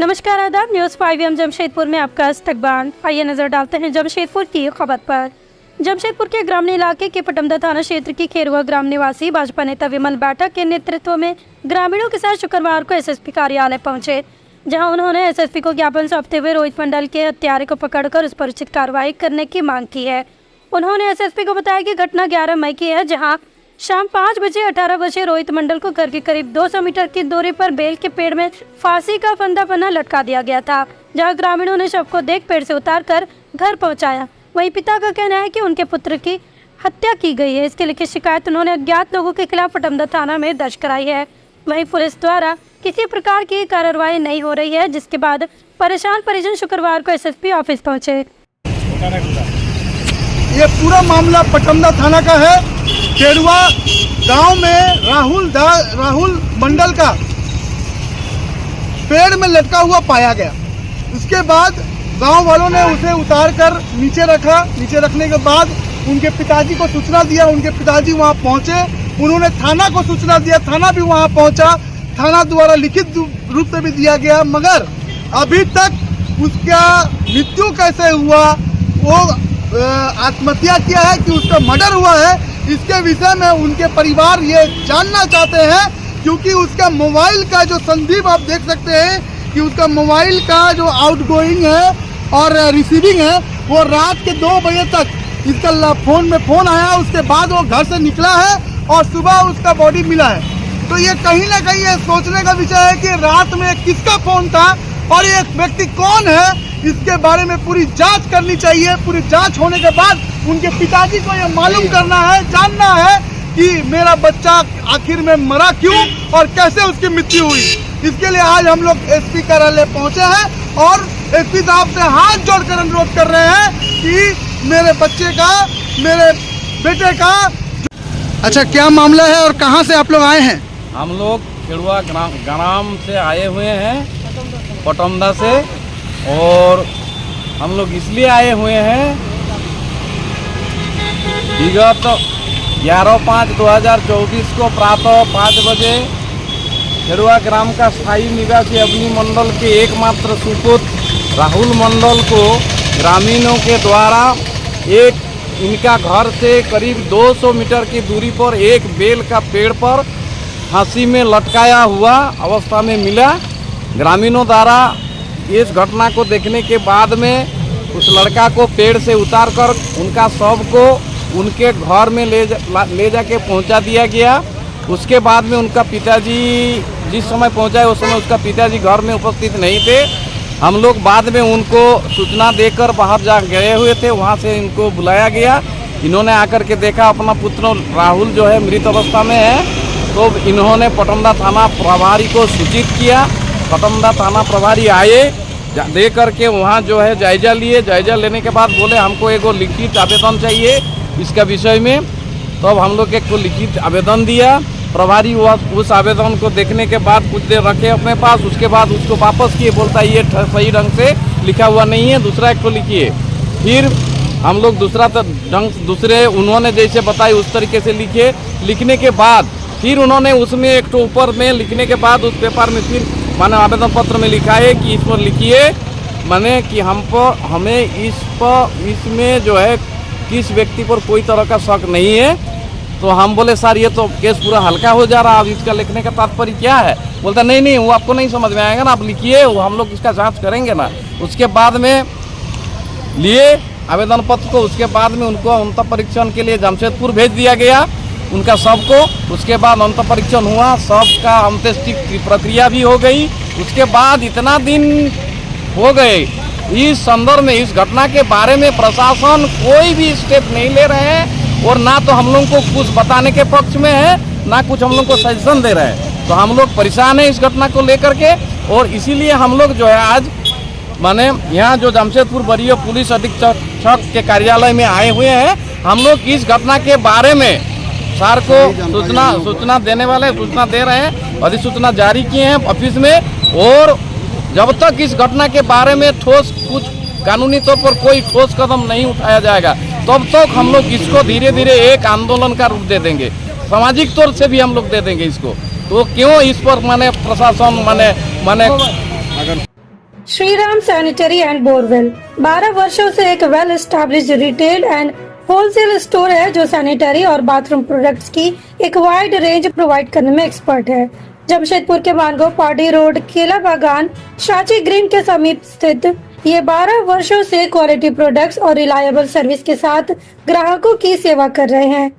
नमस्कार, आदाब। न्यूज़ 5 जमशेदपुर में आपका इस्तकबाल। आइए नजर डालते हैं जमशेदपुर की खबर पर। जमशेदपुर के ग्रामीण इलाके के पटमदा थाना क्षेत्र की खेरुआ ग्राम निवासी भाजपा नेता विमल बाठा के नेतृत्व में ग्रामीणों के साथ शुक्रवार को एसएसपी कार्यालय पहुंचे, जहां उन्होंने एसएसपी को ज्ञापन सौंपते हुए रोहित मंडल के हत्यारे को पकड़कर उस पर उचित कार्रवाई करने की मांग की है। उन्होंने एसएसपी को बताया कि घटना 11 मई की है, जहां शाम 5 बजे 18 बजे रोहित मंडल को घर के करीब 200 मीटर की दूरी पर बेल के पेड़ में फांसी का फंदा बना लटका दिया गया था, जहां ग्रामीणों ने शव को देख पेड़ से उतारकर घर पहुंचाया। वहीं पिता का कहना है कि उनके पुत्र की हत्या की गई है। इसके लिखित शिकायत उन्होंने अज्ञात लोगों के खिलाफ पटमदा थाना में दर्ज कराई है। वहीं पुलिस द्वारा किसी प्रकार की कार्रवाई नहीं हो रही है, जिसके बाद परेशान परिजन शुक्रवार को एसएसपी ऑफिस पहुंचे। ये पूरा मामला पटमदा थाना का है। खेरुआ गांव में राहुल मंडल का पेड़ में लटका हुआ पाया गया। इसके बाद गांव वालों ने उसे उतारकर नीचे रखा। नीचे रखने के बाद उनके पिताजी को सूचना दिया। उनके पिताजी वहां पहुंचे, उन्होंने थाना को सूचना दिया, थाना भी वहां पहुंचा। थाना द्वारा लिखित रूप से भी दिया गया, मगर अभी तक उसका मृत्यु कैसे हुआ, वो आत्महत्या किया है कि उसका मर्डर हुआ है, इसके विषय में उनके परिवार ये जानना चाहते हैं। क्योंकि उसका मोबाइल का जो संदीप आप देख सकते हैं कि उसका मोबाइल का जो आउटगोइंग है और रिसीविंग है, वो रात के 2 बजे तक इसका फोन में फ़ोन आया। उसके बाद वो घर से निकला है और सुबह उसका बॉडी मिला है। तो ये कहीं ना कहीं ये सोचने का विषय है कि रात में किसका फ़ोन था और ये व्यक्ति कौन है, इसके बारे में पूरी जांच करनी चाहिए। पूरी जांच होने के बाद उनके पिताजी को ये मालूम करना है, जानना है कि मेरा बच्चा आखिर में मरा क्यों और कैसे उसकी मृत्यु हुई। इसके लिए आज हम लोग एसपी कार्यालय पहुंचे हैं और एसपी साहब से हाथ जोड़कर अनुरोध कर रहे हैं कि मेरे बच्चे का, मेरे बेटे का। अच्छा, क्या मामला है और कहाँ से आप लोग आए हैं? हम लोग खेरुआ ग्राम से आए हुए हैं, पटमदा से। और हम लोग इसलिए आए हुए हैं, विगत 11/5/2024 को प्रातः 5 बजे खेरुआ ग्राम का स्थायी निवासी अवनी मंडल के एकमात्र सुपुत्र राहुल मंडल को ग्रामीणों के द्वारा इनका घर से करीब 200 मीटर की दूरी पर एक बेल का पेड़ पर फांसी में लटकाया हुआ अवस्था में मिला। ग्रामीणों द्वारा इस घटना को देखने के बाद में उस लड़का को पेड़ से उतारकर उनका शव को उनके घर में ले जाके पहुंचा दिया गया। उसके बाद में उनका पिताजी जिस समय पहुंचा है उस समय उसका पिताजी घर में उपस्थित नहीं थे। हम लोग बाद में उनको सूचना देकर बाहर जा गए हुए थे, वहां से इनको बुलाया गया। इन्होंने आकर के देखा अपना पुत्र राहुल जो है मृत अवस्था में है, तो इन्होंने पटमदा थाना प्रभारी को सूचित किया। पटमदा थाना प्रभारी आए, दे करके वहाँ जो है जायजा लिए। जायजा लेने के बाद बोले हमको एक लिखित आवेदन चाहिए इसका विषय में। तो अब हम लोग एक लिखित आवेदन दिया। प्रभारी उस आवेदन को देखने के बाद कुछ देर रखे अपने पास, उसके बाद उसको वापस किए। बोलता है ये सही ढंग से लिखा हुआ नहीं है, दूसरा एक तो लिखिए। फिर हम लोग दूसरे उन्होंने जैसे बताई उस तरीके से लिखे। लिखने के बाद फिर उन्होंने उसमें एक तो ऊपर में लिखने के बाद उस पेपर में फिर माने आवेदन पत्र में लिखा है कि इस पर लिखिए माने कि हमें इसमें जो है किस व्यक्ति पर कोई तरह का शक नहीं है। तो हम बोले सर ये तो केस पूरा हल्का हो जा रहा है, अब इसका लिखने का तात्पर्य क्या है? बोलता नहीं वो आपको नहीं समझ में आएगा ना, आप लिखिए, वो हम लोग इसका जांच करेंगे ना। उसके बाद में लिए आवेदन पत्र को। उसके बाद में उनको अंत परीक्षण के लिए जमशेदपुर भेज दिया गया उनका शव को। उसके बाद अंत परीक्षण हुआ, शव का अंत्येष्टि प्रक्रिया भी हो गई। उसके बाद इतना दिन हो गए, इस संदर्भ में इस घटना के बारे में प्रशासन कोई भी स्टेप नहीं ले रहे हैं और ना तो हम लोग को कुछ बताने के पक्ष में है, ना कुछ हम लोग को सजेशन दे रहे हैं। तो हम लोग परेशान हैं इस घटना को लेकर के। और इसीलिए हम लोग जो है आज माने यहाँ जो जमशेदपुर वरीय पुलिस अधीक्षक के कार्यालय में आए हुए हैं। हम लोग इस घटना के बारे में सर को सूचना देने वाले सूचना दे रहे हैं, अधिसूचना जारी किए हैं ऑफिस में। और जब तक इस घटना के बारे में ठोस कुछ कानूनी तौर पर कोई ठोस कदम नहीं उठाया जाएगा, तब तक हम लोग इसको धीरे धीरे एक आंदोलन का रूप दे देंगे, सामाजिक तौर से भी हम लोग दे देंगे इसको। तो क्यों इस पर माने प्रशासन माने श्रीराम सैनिटरी एंड बोरवेल 12 वर्षों से एक well established retail and wholesale store है जो सैनिटरी और बाथरूम प्रोडक्ट्स की एक वाइड रेंज प्रोवाइड करने में एक्सपर्ट है। जमशेदपुर के मानगो पार्टी रोड केला बागान शाची ग्रीन के समीप स्थित ये 12 वर्षों से क्वालिटी प्रोडक्ट्स और रिलायबल सर्विस के साथ ग्राहकों की सेवा कर रहे हैं।